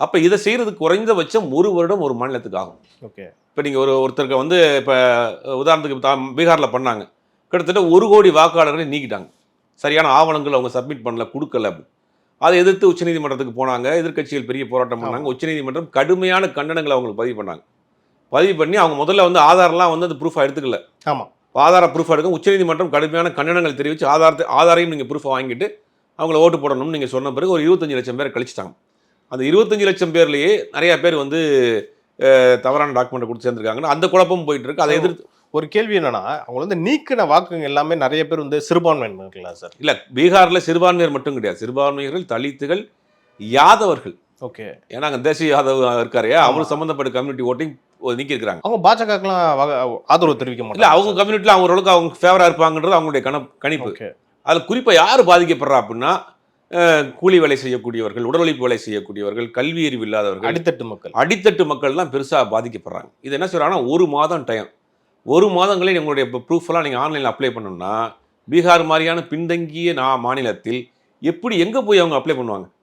அப்போ இதை செய்கிறதுக்கு குறைந்தபட்சம் 1 வருடம் ஒரு மாநிலத்துக்கு ஆகும். ஓகே. இப்போ நீங்கள் ஒருத்தருக்கு வந்து இப்போ உதாரணத்துக்கு பீகாரில் பண்ணாங்க, கிட்டத்தட்ட 1 கோடி வாக்காளர்களை நீக்கிட்டாங்க. சரியான ஆவணங்கள் அவங்க சப்மிட் பண்ணல, கொடுக்கல. அதை எதிர்த்து உச்சநீதிமன்றத்துக்கு போனாங்க. எதிர்க்கட்சிகள் பெரிய போராட்டம் பண்ணாங்க. உச்சநீதிமன்றம் கடுமையான கண்டனங்களை அவங்களுக்கு பதிவு பண்ணாங்க. பதிவு பண்ணி அவங்க முதல்ல வந்து ஆதாரெலாம் வந்து அது ப்ரூஃபாக எடுத்துக்கல. ஆமாம், ஆதார ப்ரூஃப் எடுக்க உச்சநீதிமன்றம் கடுமையான கண்டனங்கள் தெரிவித்து ஆதாரையும் நீங்கள் ப்ரூஃபை வாங்கிட்டு அவங்கள ஓட்டு போடணும்னு நீங்கள் சொன்ன பிறகு ஒரு 25 லட்சம் பேரை கழிச்சிட்டாங்க. அந்த 25 லட்சம் பேர்லேயே நிறையா பேர் வந்து தவறான டாக்குமெண்ட்டை கொடுத்து சேர்ந்துருக்காங்கன்னு அந்த குழப்பமும் போயிட்டு இருக்கு. அதை எதிர்த்து ஒரு கேள்வி என்னன்னா, அவங்க வந்து நீக்கின வாக்குங்க எல்லாமே நிறைய பேர் வந்து சிறுபான்மையினர்களா சார்? இல்லை, பீகாரில் சிறுபான்மையர் மட்டும் கிடையாது. சிறுபான்மையர்கள், தலித்துகள், யாதவர்கள். ஓகே. ஏன்னா அங்கே தேசிய யாதவ் இருக்காரையா, அவரு சம்மந்தப்பட்ட கம்யூனிட்டி ஓட்டிங் நீக்கியிருக்கிறாங்க. அவங்க பாஜகலாம் ஆதரவு தெரிவிக்க மாட்டாங்க. இல்லை, அவங்க கம்யூனிட்டியில் அவங்க ஓரளவுக்கு அவங்க ஃபேவராக இருப்பாங்கன்றது அவங்களுடைய கணிப்பு. அதில் குறிப்பாக யார் பாதிக்கப்படுறா அப்படின்னா, கூலி வேலை செய்யக்கூடியவர்கள், உடல் உழைப்பு வேலை செய்யக்கூடியவர்கள், கல்வி அறிவு இல்லாதவர்கள், அடித்தட்டு மக்கள் தான் பெருசாக பாதிக்கப்படுறாங்க. இது என்ன சொல்கிறாங்கன்னா, 1 மாதம் டைம், 1 மாதங்களே உங்களுடைய ப்ரூஃபெல்லாம் நீங்கள் ஆன்லைனில் அப்ளை பண்ணணும்னா, பீகார் மாதிரியான பின்தங்கிய மாநிலத்தில் எப்படி எங்கே போய் அவங்க அப்ளை பண்ணுவாங்க?